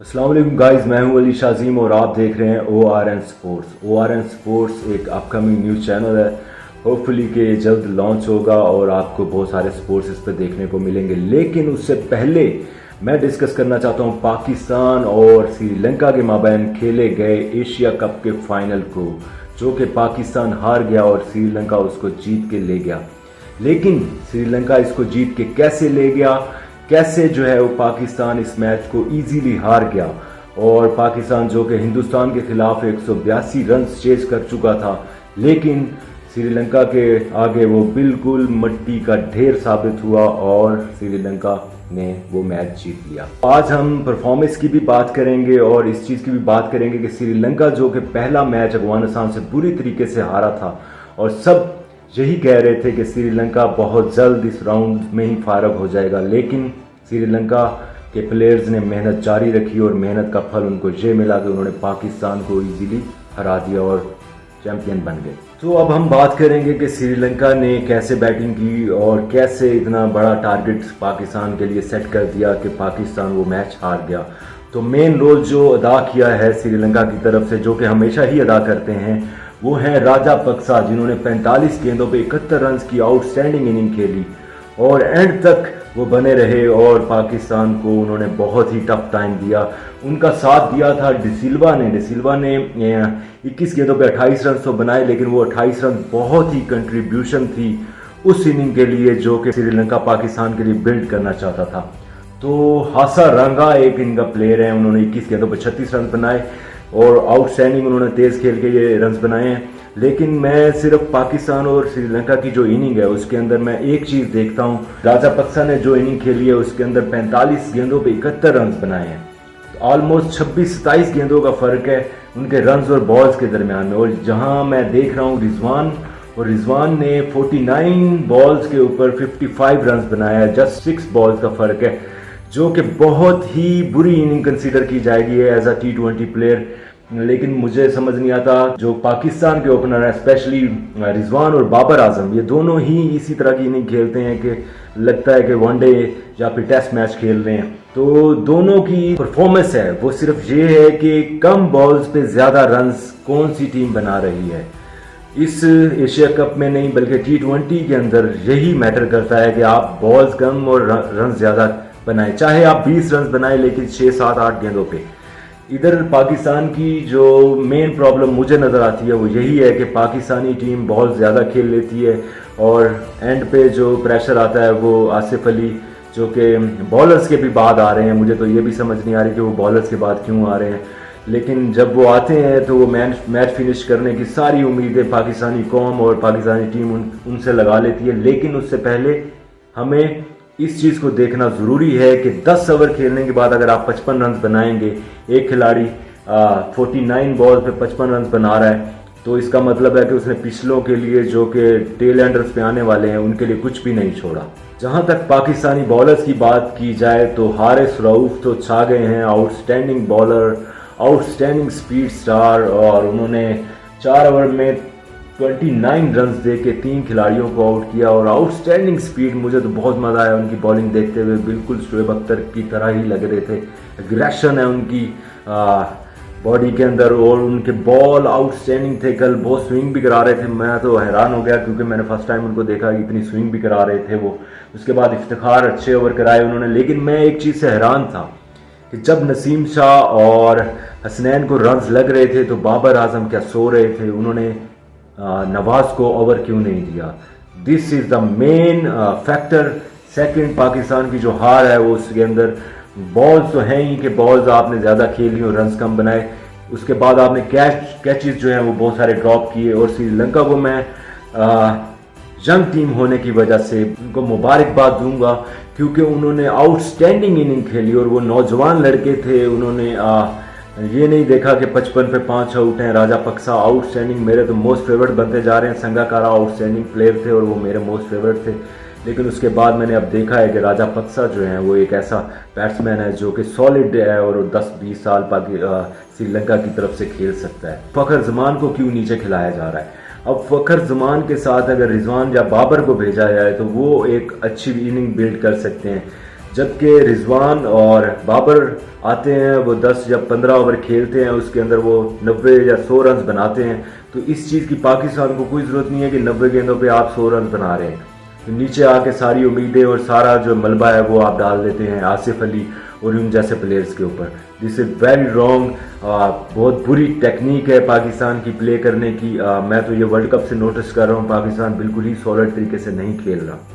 अस्सलाम वालेकुम गाइस, मैं हूं अली शाजीम और आप देख रहे हैं ORN स्पोर्ट्स। ORN स्पोर्ट्स एक अपकमिंग न्यूज़ चैनल है। होपफुली कि ये जल्द लॉन्च होगा और आपको बहुत सारे स्पोर्ट्स इस पर देखने को मिलेंगे। लेकिन उससे पहले मैं डिस्कस करना चाहता हूं पाकिस्तान और श्रीलंका के माबैन खेले गए एशिया कप के फाइनल को, जो कि पाकिस्तान हार गया और श्रीलंका उसको जीत के ले गया। लेकिन श्रीलंका इसको जीत के कैसे ले गया, कैसे जो है वो पाकिस्तान इस मैच को इजीली हार गया, और पाकिस्तान जो कि हिंदुस्तान के खिलाफ 182 रन चेज कर चुका था, लेकिन श्रीलंका के आगे वो बिल्कुल मिट्टी का ढेर साबित हुआ और श्रीलंका ने वो मैच जीत लिया। आज हम परफॉर्मेंस की भी बात करेंगे और इस चीज़ की भी बात करेंगे कि श्रीलंका जो कि पहला मैच अफगानिस्तान से बुरी तरीके से हारा था और सब यही कह रहे थे कि श्रीलंका बहुत जल्द इस राउंड में ही फारग हो जाएगा, लेकिन श्रीलंका के प्लेयर्स ने मेहनत जारी रखी और मेहनत का फल उनको ये मिला कि उन्होंने पाकिस्तान को इजीली हरा दिया और चैंपियन बन गए। तो अब हम बात करेंगे कि श्रीलंका ने कैसे बैटिंग की और कैसे इतना बड़ा टारगेट पाकिस्तान के लिए सेट कर दिया कि पाकिस्तान वो मैच हार गया। तो मेन रोल जो अदा किया है श्रीलंका की तरफ से, जो कि हमेशा ही अदा करते हैं, वो है राजापक्सा, जिन्होंने 45 गेंदों पे 71 रन की आउटस्टैंडिंग इनिंग खेली और एंड तक वो बने रहे और पाकिस्तान को उन्होंने बहुत ही टफ टाइम दिया। उनका साथ दिया था डिसिल्वा ने 21 गेंदों पे 28 रन तो बनाए, लेकिन वो 28 रन बहुत ही कंट्रीब्यूशन थी उस इनिंग के लिए जो कि श्रीलंका पाकिस्तान के लिए बिल्ड करना चाहता था। तो हासारंगा एक इनका प्लेयर है, उन्होंने 21 गेंदों पे 36 रन बनाए और आउटस्टैंडिंग उन्होंने तेज खेल के ये रन बनाए हैं। लेकिन मैं सिर्फ पाकिस्तान और श्रीलंका की जो इनिंग है उसके अंदर मैं एक चीज़ देखता हूँ, राजापक्सा ने जो इनिंग खेली है उसके अंदर 45 गेंदों पे 71 रन बनाए हैं। तो ऑलमोस्ट 26-27 गेंदों का फर्क है उनके रन्स और बॉल्स के दरमियान में। और जहाँ मैं देख रहा हूँ रिजवान ने 49 बॉल्स के ऊपर 55 रन बनाया, जस्ट 6 बॉल्स का फर्क है, जो कि बहुत ही बुरी इनिंग कंसीडर की जाएगी एज अ T20 प्लेयर। लेकिन मुझे समझ नहीं आता, जो पाकिस्तान के ओपनर हैं स्पेशली रिजवान और बाबर आजम, ये दोनों ही इसी तरह की इनिंग खेलते हैं कि लगता है कि वनडे या फिर टेस्ट मैच खेल रहे हैं। तो दोनों की परफॉर्मेंस है वो सिर्फ ये है कि कम बॉल्स पे ज्यादा रन्स कौन सी टीम बना रही है। इस एशिया कप में नहीं बल्कि T20 के अंदर यही मैटर करता है कि आप बॉल्स कम और रन ज्यादा बनाए, चाहे आप 20 रन बनाए लेकिन 6-7-8 गेंदों पे। इधर पाकिस्तान की जो मेन प्रॉब्लम मुझे नज़र आती है वो यही है कि पाकिस्तानी टीम बहुत ज़्यादा खेल लेती है और एंड पे जो प्रेशर आता है वो आसिफ अली, जो कि बॉलर्स के भी बाद आ रहे हैं, मुझे तो ये भी समझ नहीं आ रही कि वो बॉलर्स के बाद क्यों आ रहे हैं, लेकिन जब वो आते हैं तो वो मैच फिनिश करने की सारी उम्मीदें पाकिस्तानी कौम और पाकिस्तानी टीम उनसे लगा लेती है। लेकिन उससे पहले हमें इस चीज़ को देखना ज़रूरी है कि 10 ओवर खेलने के बाद अगर आप 55 रन बनाएंगे, एक खिलाड़ी 49 बॉल पे 55 रन बना रहा है, तो इसका मतलब है कि उसने पिछलों के लिए जो कि टेल एंडर्स पे आने वाले हैं उनके लिए कुछ भी नहीं छोड़ा। जहां तक पाकिस्तानी बॉलर्स की बात की जाए तो हारिस रऊफ तो छा गए हैं, outstanding bowler, outstanding speed star, और उन्होंने 4 ओवर में 29 रन दे के 3 खिलाड़ियों को आउट किया और आउटस्टैंडिंग स्पीड। मुझे तो बहुत मजा आया उनकी बॉलिंग देखते हुए, बिल्कुल शोएब अख्तर की तरह ही लग रहे थे। एग्रेशन है उनकी बॉडी के अंदर और उनके बॉल आउटस्टैंडिंग थे। कल बहुत स्विंग भी करा रहे थे, मैं तो हैरान हो गया क्योंकि मैंने फर्स्ट टाइम उनको देखा कि इतनी स्विंग भी करा रहे थे वो। उसके बाद इफ्तिखार अच्छे ओवर कराए उन्होंने। लेकिन मैं एक चीज़ से हैरान था कि जब नसीम शाह और हसनैन को रन्स लग रहे थे तो बाबर आजम क्या सो रहे थे, उन्होंने नवाज को ओवर क्यों नहीं दिया। This is the main factor. Second, Pakistan की जो हार है वो उसके अंदर बॉल्स तो हैं ही कि बॉल्स आपने ज़्यादा खेली और रन्स कम बनाए, उसके बाद आपने कैचेस जो हैं वो बहुत सारे ड्रॉप किए। और श्रीलंका को मैं यंग टीम होने की वजह से उनको मुबारकबाद दूंगा क्योंकि उन्होंने आउटस्टैंडिंग इनिंग खेली और वो नौजवान लड़के थे। उन्होंने ये नहीं देखा कि 55 पे 5 आउट हैं। राजापक्सा आउटस्टैंडिंग, मेरे तो मोस्ट फेवरेट बनते जा रहे हैं। संगाकारा आउटस्टैंडिंग प्लेयर थे और वो मेरे मोस्ट फेवरेट थे। लेकिन उसके बाद मैंने अब देखा है कि राजापक्सा जो है वो एक ऐसा बैट्समैन है जो कि सॉलिड है और 10-20 साल श्रीलंका की तरफ से खेल सकता है। फखर जमान को क्यों नीचे खिलाया जा रहा है? अब फखर जमान के साथ अगर रिजवान या बाबर को भेजा जाए तो वो एक अच्छी इनिंग बिल्ड कर सकते हैं। जबकि रिजवान और बाबर आते हैं, वो 10 या 15 ओवर खेलते हैं, उसके अंदर वो 90 या 100 रन बनाते हैं। तो इस चीज़ की पाकिस्तान को कोई ज़रूरत नहीं है कि 90 गेंदों पे आप 100 रन बना रहे हैं। तो नीचे आके सारी उम्मीदें और सारा जो मलबा है वो आप डाल देते हैं आसिफ अली और उन जैसे प्लेयर्स के ऊपर। This is very wrong. बहुत बुरी टेक्निक है पाकिस्तान की प्ले करने की। मैं तो ये वर्ल्ड कप से नोटिस कर रहा हूँ, पाकिस्तान बिल्कुल ही सॉलिड तरीके से नहीं खेल रहा।